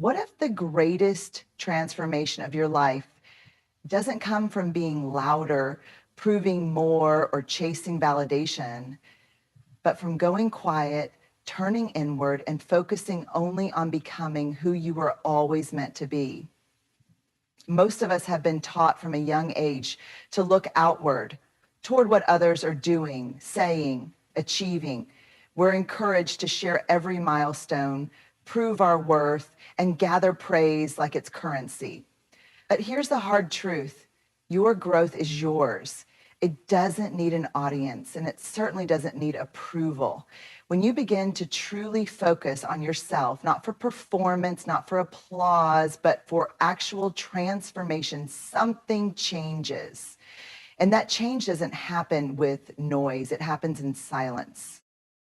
What if the greatest transformation of your life doesn't come from being louder, proving more, or chasing validation, but from going quiet, turning inward, and focusing only on becoming who you were always meant to be? Most of us have been taught from a young age to look outward toward what others are doing, saying, achieving. We're encouraged to share every milestone, prove our worth, and gather praise like it's currency. But here's the hard truth. Your growth is yours. It doesn't need an audience, and it certainly doesn't need approval. When you begin to truly focus on yourself, not for performance, not for applause, but for actual transformation, something changes. And that change doesn't happen with noise, it happens in silence.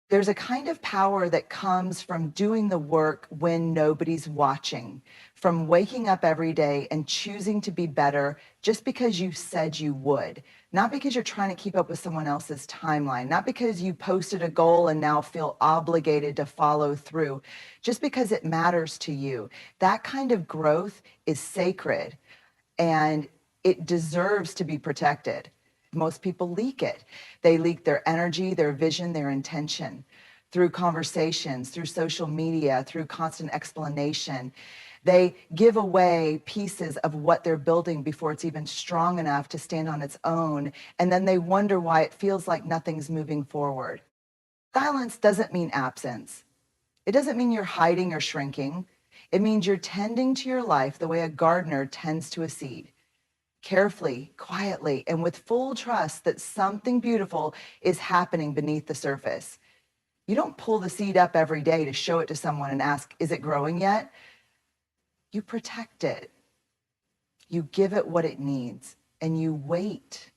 There's a kind of power that comes from doing the work when nobody's watching, from waking up every day and choosing to be better just because you said you would, not because you're trying to keep up with someone else's timeline, not because you posted a goal and now feel obligated to follow through, just because it matters to you. That kind of growth is sacred and it deserves to be protected. Most people leak it. They leak their energy, their vision, their intention through conversations, through social media, through constant explanation. They give away pieces of what they're building before it's even strong enough to stand on its own. And then they wonder why it feels like nothing's moving forward. Silence doesn't mean absence. It doesn't mean you're hiding or shrinking. It means you're tending to your life the way a gardener tends to a seed, carefully, quietly, and with full trust that something beautiful is happening beneath the surface. You don't pull the seed up every day to show it to someone and ask, is it growing yet? You protect it. You give it what it needs, and you wait.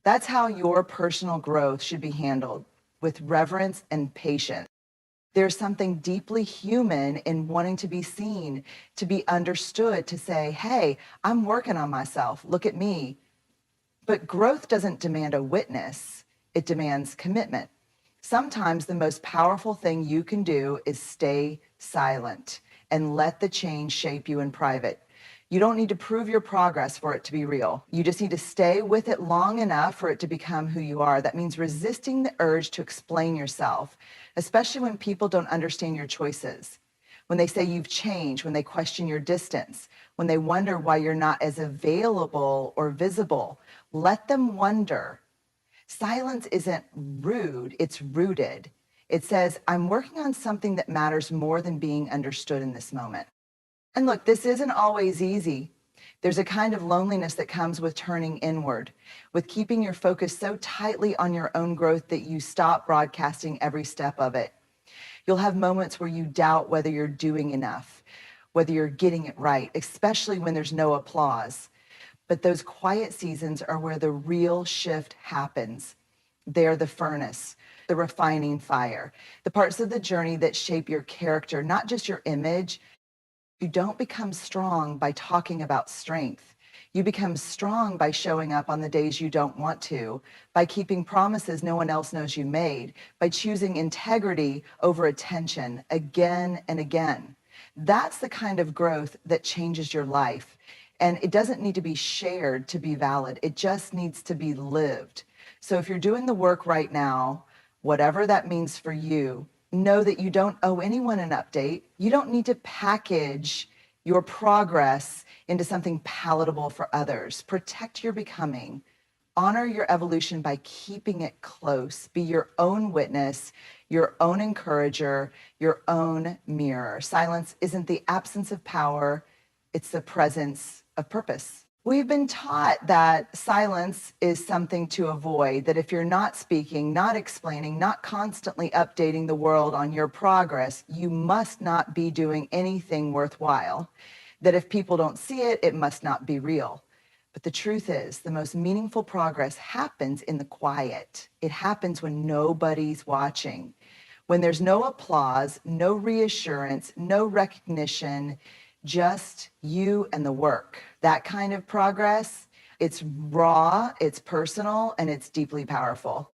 That's how your personal growth should be handled, with reverence and patience. There's something deeply human in wanting to be seen, to be understood, to say, hey, I'm working on myself. Look at me. But growth doesn't demand a witness. It demands commitment. Sometimes the most powerful thing you can do is stay silent and let the change shape you in private. You don't need to prove your progress for it to be real. You just need to stay with it long enough for it to become who you are. That means resisting the urge to explain yourself, especially when people don't understand your choices, when they say you've changed, when they question your distance, when they wonder why you're not as available or visible. Let them wonder. Silence isn't rude, it's rooted. It says, I'm working on something that matters more than being understood in this moment. And look, this isn't always easy. There's a kind of loneliness that comes with turning inward, with keeping your focus so tightly on your own growth that you stop broadcasting every step of it. You'll have moments where you doubt whether you're doing enough, whether you're getting it right, especially when there's no applause. But those quiet seasons are where the real shift happens. They're the furnace, the refining fire, the parts of the journey that shape your character, not just your image. You don't become strong by talking about strength. You become strong by showing up on the days you don't want to, by keeping promises no one else knows you made, by choosing integrity over attention again and again. That's the kind of growth that changes your life. And it doesn't need to be shared to be valid. It just needs to be lived. So if you're doing the work right now, whatever that means for you, know that you don't owe anyone an update. You don't need to package your progress into something palatable for others. Protect your becoming. Honor your evolution by keeping it close. Be your own witness, your own encourager, your own mirror. Silence isn't the absence of power, it's the presence of purpose. We've been taught that silence is something to avoid, that if you're not speaking, not explaining, not constantly updating the world on your progress, you must not be doing anything worthwhile. That if people don't see it, it must not be real. But the truth is, the most meaningful progress happens in the quiet. It happens when nobody's watching, when there's no applause, no reassurance, no recognition, just you and the work. That kind of progress, it's raw, it's personal, and it's deeply powerful.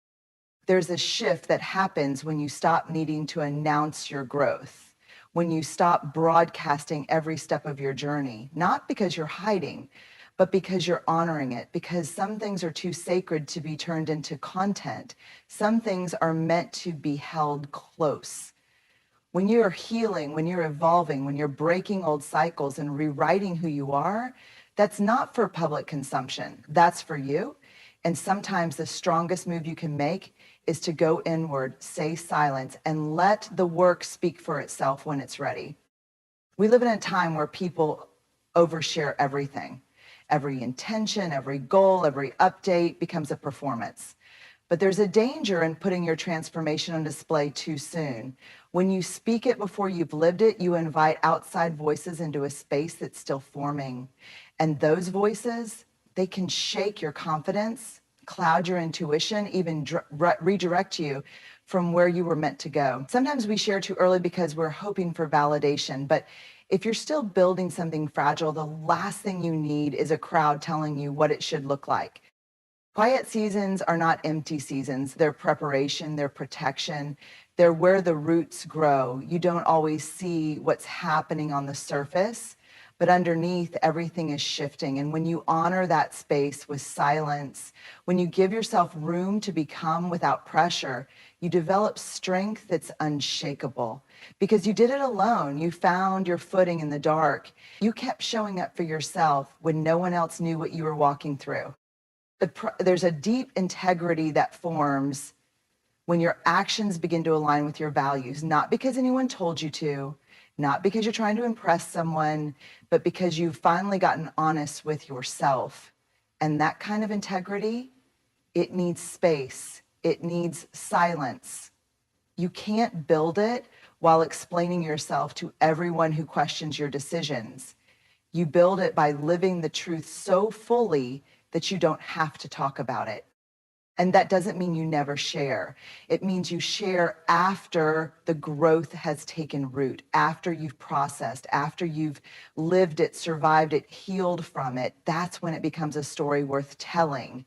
There's a shift that happens when you stop needing to announce your growth, when you stop broadcasting every step of your journey, not because you're hiding, but because you're honoring it, because some things are too sacred to be turned into content. Some things are meant to be held close. When you're healing, when you're evolving, when you're breaking old cycles and rewriting who you are, that's not for public consumption. That's for you. And sometimes the strongest move you can make is to go inward, stay silent, and let the work speak for itself when it's ready. We live in a time where people overshare everything. Every intention, every goal, every update becomes a performance. But there's a danger in putting your transformation on display too soon. When you speak it before you've lived it, you invite outside voices into a space that's still forming. And those voices, they can shake your confidence, cloud your intuition, even redirect you from where you were meant to go. Sometimes we share too early because we're hoping for validation, but if you're still building something fragile, the last thing you need is a crowd telling you what it should look like. Quiet seasons are not empty seasons. They're preparation, they're protection, they're where the roots grow. You don't always see what's happening on the surface, but underneath, everything is shifting. And when you honor that space with silence, when you give yourself room to become without pressure, you develop strength that's unshakable because you did it alone. You found your footing in the dark. You kept showing up for yourself when no one else knew what you were walking through. There's a deep integrity that forms when your actions begin to align with your values, not because anyone told you to, not because you're trying to impress someone, but because you've finally gotten honest with yourself. And that kind of integrity, it needs space, it needs silence. You can't build it while explaining yourself to everyone who questions your decisions. You build it by living the truth so fully that you don't have to talk about it. And that doesn't mean you never share. It means you share after the growth has taken root, after you've processed, after you've lived it, survived it, healed from it. That's when it becomes a story worth telling.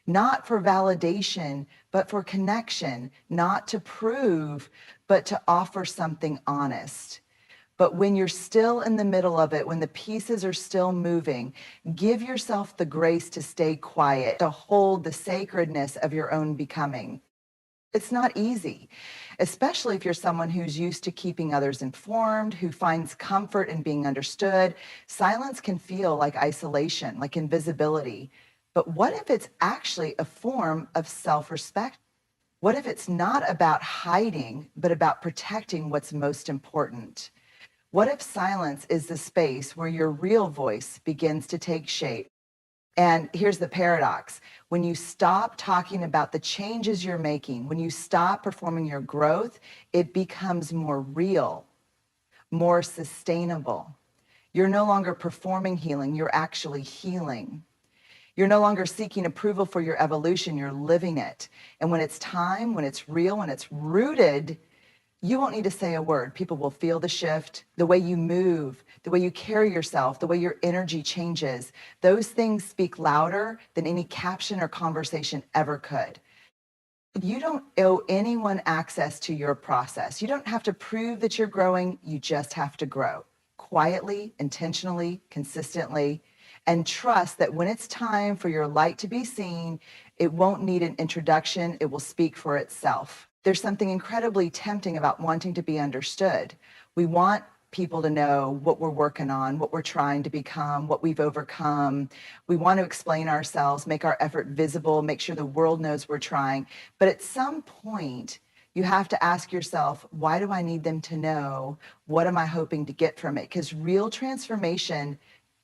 Not for validation, but for connection, not to prove, but to offer something honest. But when you're still in the middle of it, when the pieces are still moving, give yourself the grace to stay quiet, to hold the sacredness of your own becoming. It's not easy, especially if you're someone who's used to keeping others informed, who finds comfort in being understood. Silence can feel like isolation, like invisibility. But what if it's actually a form of self-respect? What if it's not about hiding, but about protecting what's most important? What if silence is the space where your real voice begins to take shape? And here's the paradox. When you stop talking about the changes you're making, when you stop performing your growth, it becomes more real, more sustainable. You're no longer performing healing, you're actually healing. You're no longer seeking approval for your evolution, you're living it. And when it's time, when it's real, when it's rooted, you won't need to say a word. People will feel the shift, the way you move, the way you carry yourself, the way your energy changes. Those things speak louder than any caption or conversation ever could. You don't owe anyone access to your process. You don't have to prove that you're growing. You just have to grow quietly, intentionally, consistently, and trust that when it's time for your light to be seen, it won't need an introduction. It will speak for itself. There's something incredibly tempting about wanting to be understood. We want people to know what we're working on, what we're trying to become, what we've overcome. We want to explain ourselves, make our effort visible, make sure the world knows we're trying. But at some point, you have to ask yourself, why do I need them to know? What am I hoping to get from it? Because real transformation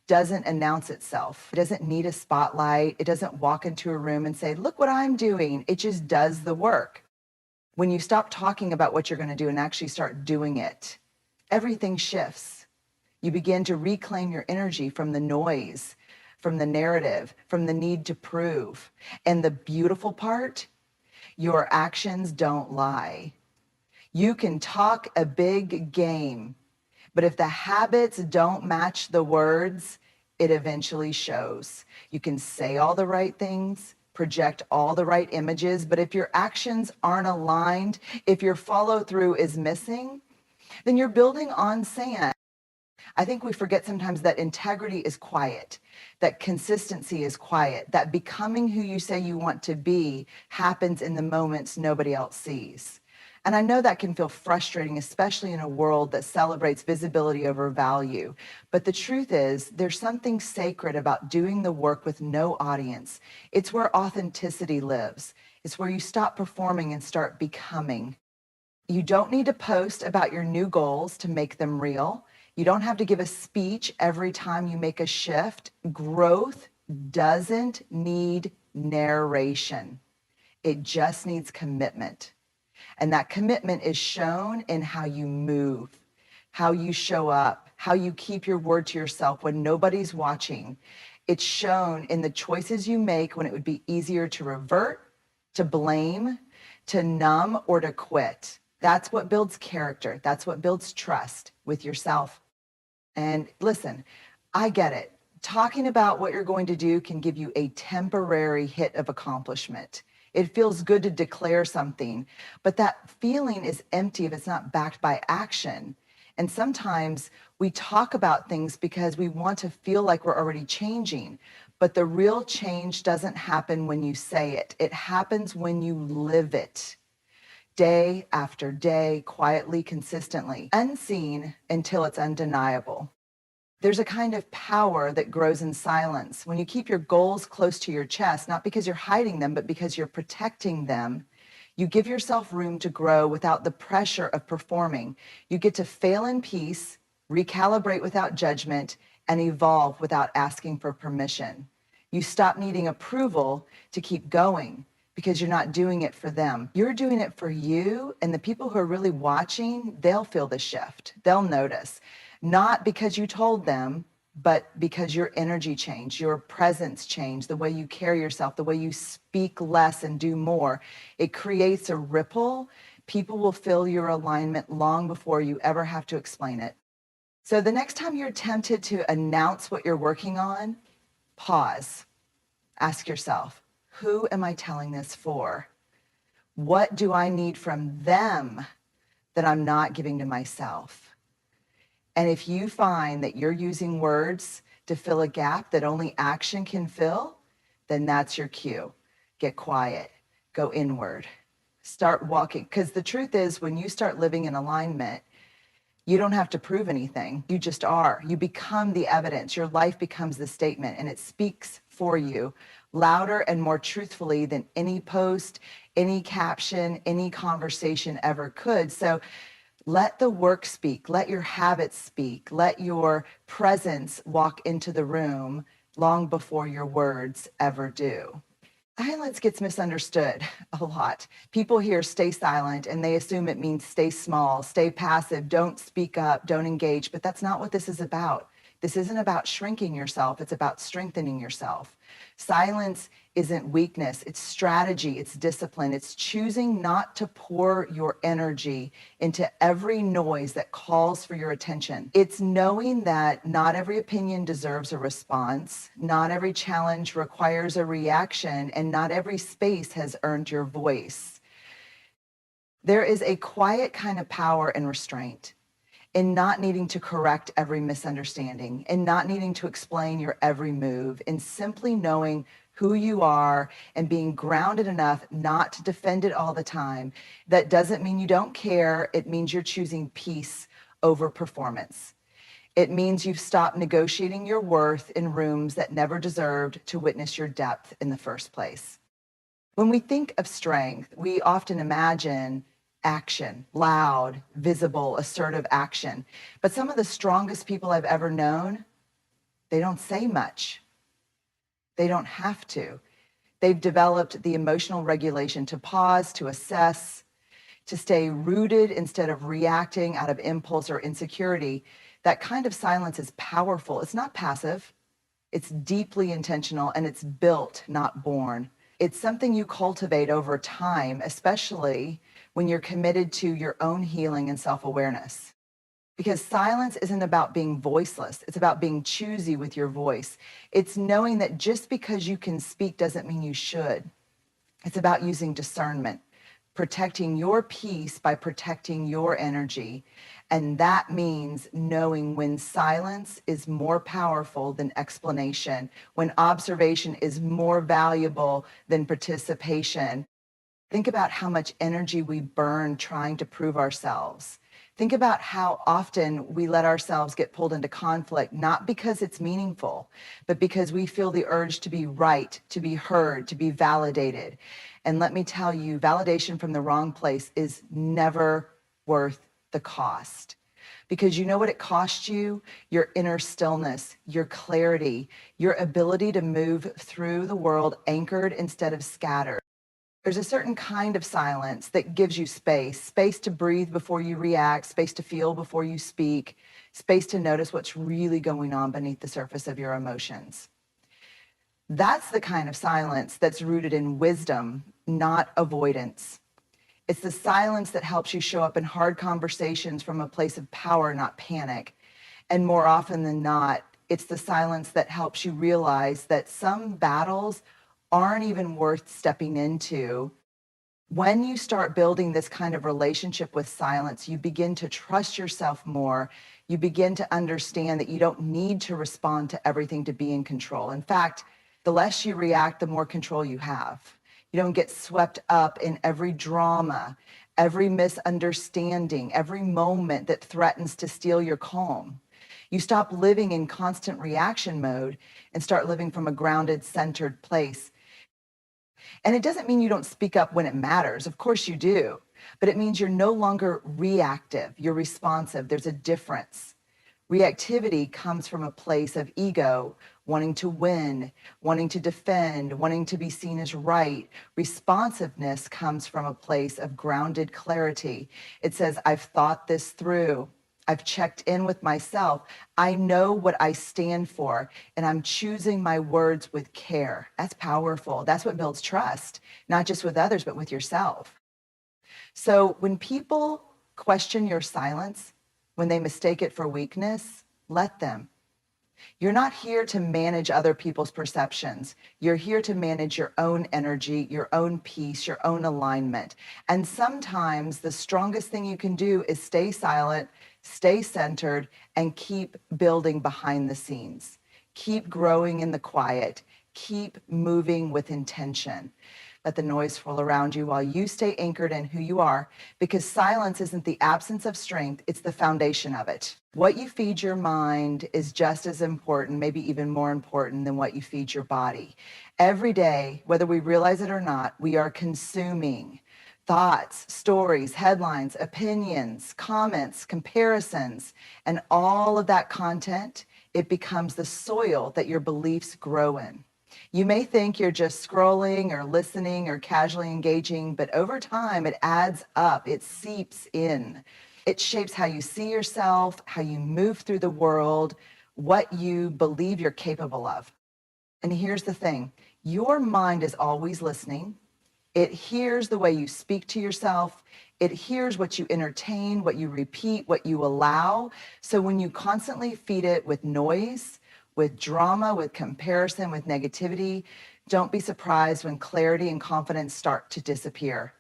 doesn't announce itself. It doesn't need a spotlight. It doesn't walk into a room and say, look what I'm doing. It just does the work. When you stop talking about what you're going to do and actually start doing it, everything shifts. You begin to reclaim your energy from the noise, from the narrative, from the need to prove. And the beautiful part, your actions don't lie. You can talk a big game, but if the habits don't match the words, it eventually shows. You can say all the right things, project all the right images, but if your actions aren't aligned, if your follow through is missing, then you're building on sand. I think we forget sometimes that integrity is quiet, that consistency is quiet, that becoming who you say you want to be happens in the moments nobody else sees. And I know that can feel frustrating, especially in a world that celebrates visibility over value. But the truth is, there's something sacred about doing the work with no audience. It's where authenticity lives. It's where you stop performing and start becoming. You don't need to post about your new goals to make them real. You don't have to give a speech every time you make a shift. Growth doesn't need narration. It just needs commitment. And that commitment is shown in how you move, how you show up, how you keep your word to yourself when nobody's watching. It's shown in the choices you make when it would be easier to revert, to blame, to numb, or to quit. That's what builds character. That's what builds trust with yourself. And listen, I get it. Talking about what you're going to do can give you a temporary hit of accomplishment. It feels good to declare something, but that feeling is empty if it's not backed by action. And sometimes we talk about things because we want to feel like we're already changing, but the real change doesn't happen when you say it. It happens when you live it. Day after day, quietly, consistently, unseen until it's undeniable. There's a kind of power that grows in silence when you keep your goals close to your chest, not because you're hiding them, but because you're protecting them. You give yourself room to grow without the pressure of performing. You get to fail in peace, recalibrate without judgment, and evolve without asking for permission. You stop needing approval to keep going because you're not doing it for them. You're doing it for you, and the people who are really watching, they'll feel the shift. They'll notice. Not because you told them, but because your energy changed, your presence changed, the way you carry yourself, the way you speak less and do more. It creates a ripple. People will feel your alignment long before you ever have to explain it. So the next time you're tempted to announce what you're working on, pause. Ask yourself, who am I telling this for? What do I need from them that I'm not giving to myself? And if you find that you're using words to fill a gap that only action can fill, then that's your cue. Get quiet, go inward, start walking. Because the truth is, when you start living in alignment, you don't have to prove anything. You just are. You become the evidence. Your life becomes the statement, and it speaks for you louder and more truthfully than any post, any caption, any conversation ever could. So let the work speak, let your habits speak, let your presence walk into the room long before your words ever do. Silence gets misunderstood a lot. People hear stay silent and they assume it means stay small, stay passive, don't speak up, don't engage, but that's not what this is about. This isn't about shrinking yourself, it's about strengthening yourself. Silence isn't weakness, it's strategy, it's discipline, it's choosing not to pour your energy into every noise that calls for your attention. It's knowing that not every opinion deserves a response, not every challenge requires a reaction, and not every space has earned your voice. There is a quiet kind of power and restraint in not needing to correct every misunderstanding, in not needing to explain your every move, in simply knowing who you are and being grounded enough not to defend it all the time. That doesn't mean you don't care. It means you're choosing peace over performance. It means you've stopped negotiating your worth in rooms that never deserved to witness your depth in the first place. When we think of strength, we often imagine action, loud, visible, assertive action. But some of the strongest people I've ever known, they don't say much. They don't have to. They've developed the emotional regulation to pause, to assess, to stay rooted instead of reacting out of impulse or insecurity. That kind of silence is powerful. It's not passive. It's deeply intentional, and it's built, not born. It's something you cultivate over time, especially when you're committed to your own healing and self-awareness. Because silence isn't about being voiceless. It's about being choosy with your voice. It's knowing that just because you can speak doesn't mean you should. It's about using discernment, protecting your peace by protecting your energy. And that means knowing when silence is more powerful than explanation, when observation is more valuable than participation. Think about how much energy we burn trying to prove ourselves. Think about how often we let ourselves get pulled into conflict, not because it's meaningful, but because we feel the urge to be right, to be heard, to be validated. And let me tell you, validation from the wrong place is never worth the cost. Because you know what it costs you? Your inner stillness, your clarity, your ability to move through the world anchored instead of scattered. There's a certain kind of silence that gives you space to breathe before you react, space to feel before you speak, space to notice what's really going on beneath the surface of your emotions. That's the kind of silence that's rooted in wisdom, not avoidance. It's the silence that helps you show up in hard conversations from a place of power, not panic. And more often than not, it's the silence that helps you realize that some battles aren't even worth stepping into. When you start building this kind of relationship with silence, you begin to trust yourself more. You begin to understand that you don't need to respond to everything to be in control. In fact, the less you react, the more control you have. You don't get swept up in every drama, every misunderstanding, every moment that threatens to steal your calm. You stop living in constant reaction mode and start living from a grounded, centered place. And it doesn't mean you don't speak up when it matters. Of course you do. But it means you're no longer reactive. You're responsive. There's a difference. Reactivity comes from a place of ego, wanting to win, wanting to defend, wanting to be seen as right. Responsiveness comes from a place of grounded clarity. It says, I've thought this through. I've checked in with myself. I know what I stand for, and I'm choosing my words with care. That's powerful. That's what builds trust, not just with others, but with yourself. So when people question your silence, when they mistake it for weakness, let them. You're not here to manage other people's perceptions. You're here to manage your own energy, your own peace, your own alignment. And sometimes the strongest thing you can do is stay silent, stay centered, and keep building behind the scenes. Keep growing in the quiet. Keep moving with intention. Let the noise swirl around you while you stay anchored in who you are, because silence isn't the absence of strength, it's the foundation of it. What you feed your mind is just as important, maybe even more important than what you feed your body. Every day, whether we realize it or not, we are consuming thoughts, stories, headlines, opinions, comments, comparisons, and all of that content, it becomes the soil that your beliefs grow in. You may think you're just scrolling or listening or casually engaging, but over time it adds up, it seeps in. It shapes how you see yourself, how you move through the world, what you believe you're capable of. And here's the thing, your mind is always listening. It hears the way you speak to yourself. It hears what you entertain, what you repeat, what you allow. So when you constantly feed it with noise, with drama, with comparison, with negativity, don't be surprised when clarity and confidence start to disappear.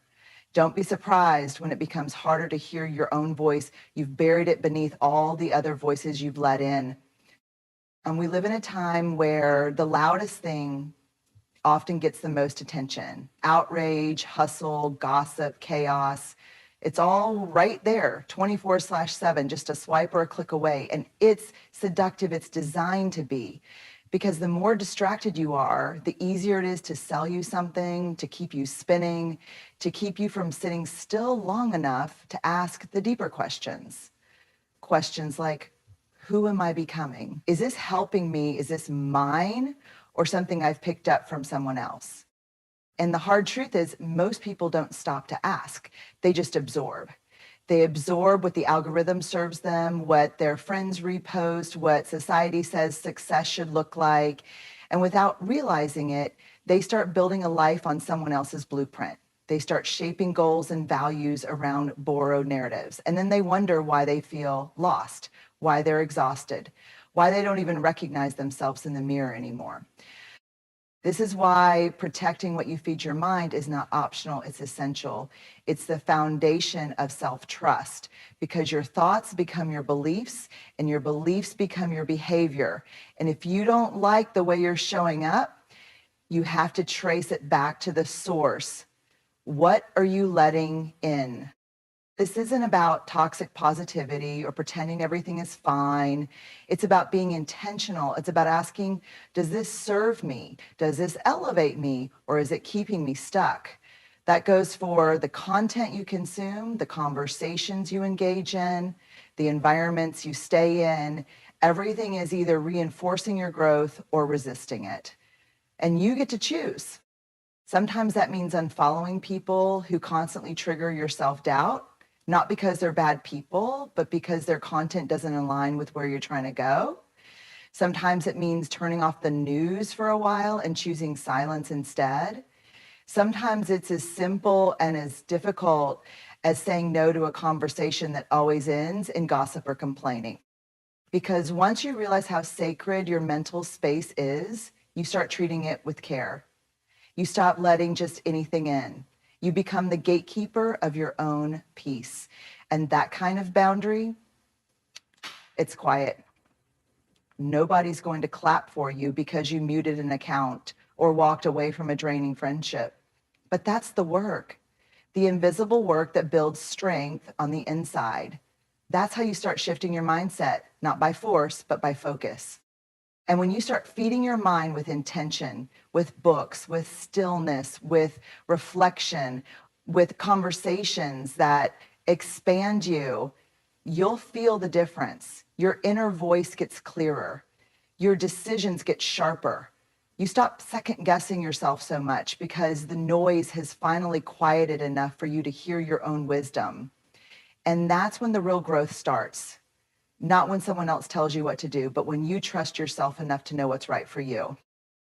Don't be surprised when it becomes harder to hear your own voice. You've buried it beneath all the other voices you've let in. And we live in a time where the loudest thing often gets the most attention. Outrage, hustle, gossip, chaos. It's all right there, 24/7, just a swipe or a click away. And it's seductive, it's designed to be. Because the more distracted you are, the easier it is to sell you something, to keep you spinning, to keep you from sitting still long enough to ask the deeper questions. Questions like, who am I becoming? Is this helping me? Is this mine? Or something I've picked up from someone else? And the hard truth is most people don't stop to ask. They just absorb. They absorb what the algorithm serves them, what their friends repost, what society says success should look like. And without realizing it, they start building a life on someone else's blueprint. They start shaping goals and values around borrowed narratives. And then they wonder why they feel lost, why they're exhausted, why they don't even recognize themselves in the mirror anymore. This is why protecting what you feed your mind is not optional, it's essential. It's the foundation of self-trust because your thoughts become your beliefs and your beliefs become your behavior. And if you don't like the way you're showing up, you have to trace it back to the source. What are you letting in? This isn't about toxic positivity or pretending everything is fine. It's about being intentional. It's about asking, does this serve me? Does this elevate me? Or is it keeping me stuck? That goes for the content you consume, the conversations you engage in, the environments you stay in. Everything is either reinforcing your growth or resisting it. And you get to choose. Sometimes that means unfollowing people who constantly trigger your self-doubt, not because they're bad people, but because their content doesn't align with where you're trying to go. Sometimes it means turning off the news for a while and choosing silence instead. Sometimes it's as simple and as difficult as saying no to a conversation that always ends in gossip or complaining. Because once you realize how sacred your mental space is, you start treating it with care. You stop letting just anything in. You become the gatekeeper of your own peace. And that kind of boundary, it's quiet. Nobody's going to clap for you because you muted an account or walked away from a draining friendship. But that's the work, the invisible work that builds strength on the inside. That's how you start shifting your mindset, not by force, but by focus. And when you start feeding your mind with intention, with books, with stillness, with reflection, with conversations that expand you, you'll feel the difference. Your inner voice gets clearer. Your decisions get sharper. You stop second guessing yourself so much because the noise has finally quieted enough for you to hear your own wisdom. And that's when the real growth starts. Not when someone else tells you what to do, but when you trust yourself enough to know what's right for you.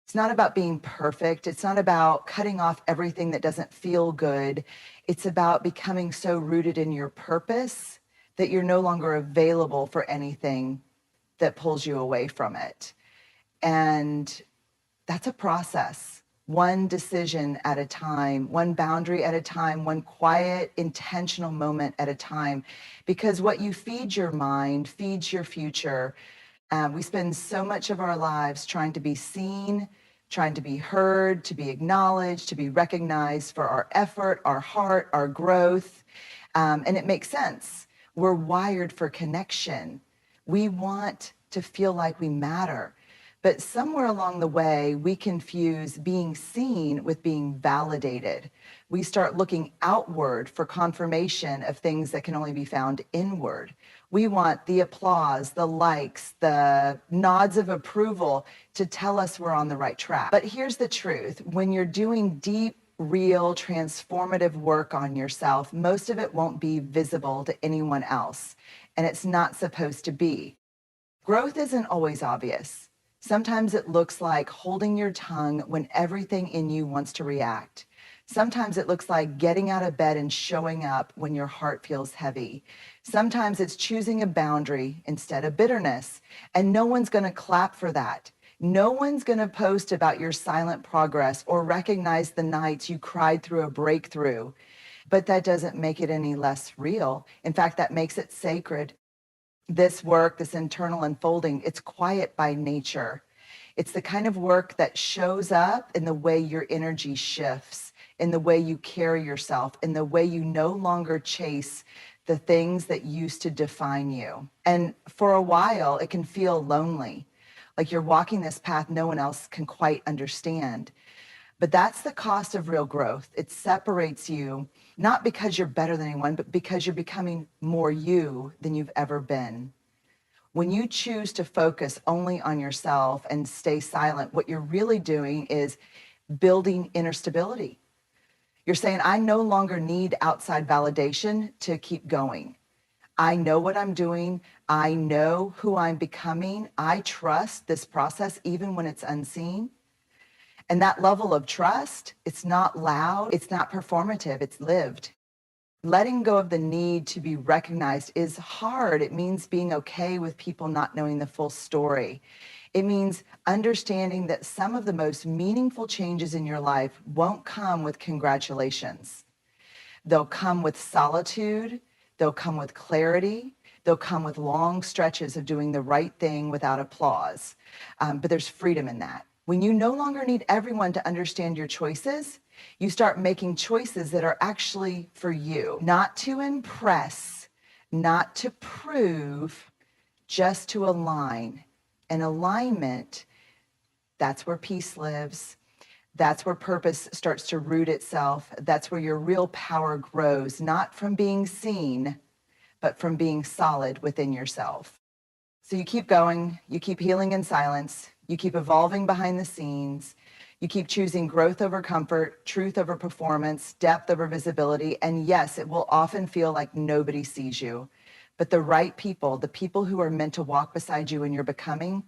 It's not about being perfect. It's not about cutting off everything that doesn't feel good. It's about becoming so rooted in your purpose that you're no longer available for anything that pulls you away from it. And that's a process. One decision at a time, one boundary at a time, one quiet, intentional moment at a time. Because what you feed your mind feeds your future. We spend so much of our lives trying to be seen, trying to be heard, to be acknowledged, to be recognized for our effort, our heart, our growth. And it makes sense. We're wired for connection. We want to feel like we matter. But somewhere along the way, we confuse being seen with being validated. We start looking outward for confirmation of things that can only be found inward. We want the applause, the likes, the nods of approval to tell us we're on the right track. But here's the truth. When you're doing deep, real, transformative work on yourself, most of it won't be visible to anyone else. And it's not supposed to be. Growth isn't always obvious. Sometimes it looks like holding your tongue when everything in you wants to react. Sometimes it looks like getting out of bed and showing up when your heart feels heavy. Sometimes it's choosing a boundary instead of bitterness. And no one's going to clap for that. No one's going to post about your silent progress or recognize the nights you cried through a breakthrough. But that doesn't make it any less real. In fact, that makes it sacred. This work, this internal unfolding, it's quiet by nature. It's the kind of work that shows up in the way your energy shifts, in the way you carry yourself, in the way you no longer chase the things that used to define you. And for a while, it can feel lonely, like you're walking this path no one else can quite understand. But that's the cost of real growth. It separates you, not because you're better than anyone, but because you're becoming more you than you've ever been. When you choose to focus only on yourself and stay silent, what you're really doing is building inner stability. You're saying, I no longer need outside validation to keep going. I know what I'm doing. I know who I'm becoming. I trust this process even when it's unseen. And that level of trust, it's not loud, it's not performative, it's lived. Letting go of the need to be recognized is hard. It means being okay with people not knowing the full story. It means understanding that some of the most meaningful changes in your life won't come with congratulations. They'll come with solitude. They'll come with clarity. They'll come with long stretches of doing the right thing without applause. But there's freedom in that. When you no longer need everyone to understand your choices, you start making choices that are actually for you, not to impress, not to prove, just to align. And alignment, that's where peace lives. That's where purpose starts to root itself. That's where your real power grows, not from being seen, but from being solid within yourself. So you keep going, you keep healing in silence, you keep evolving behind the scenes, you keep choosing growth over comfort, truth over performance, depth over visibility. And yes, it will often feel like nobody sees you, but the right people, the people who are meant to walk beside you in your becoming,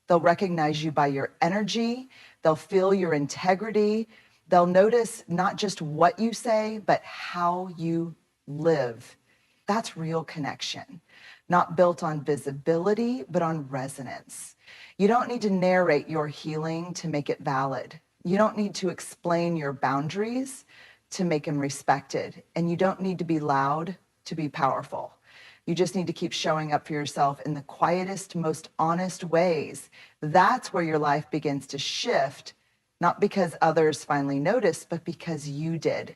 they'll recognize you by your energy, they'll feel your integrity, they'll notice not just what you say, but how you live. That's real connection, not built on visibility, but on resonance. You don't need to narrate your healing to make it valid. You don't need to explain your boundaries to make them respected. And you don't need to be loud to be powerful. You just need to keep showing up for yourself in the quietest, most honest ways. That's where your life begins to shift, not because others finally noticed, but because you did.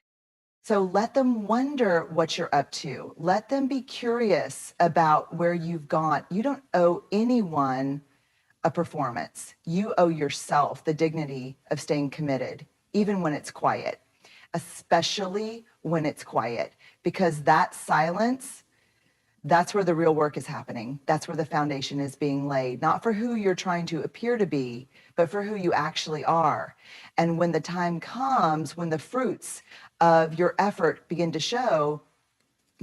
So let them wonder what you're up to. Let them be curious about where you've gone. You don't owe anyone a performance. You owe yourself the dignity of staying committed, even when it's quiet, especially when it's quiet, because that silence, that's where the real work is happening. That's where the foundation is being laid, not for who you're trying to appear to be, but for who you actually are. And when the time comes, when the fruits of your effort begin to show,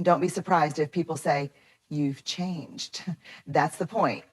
don't be surprised if people say, you've changed. That's the point.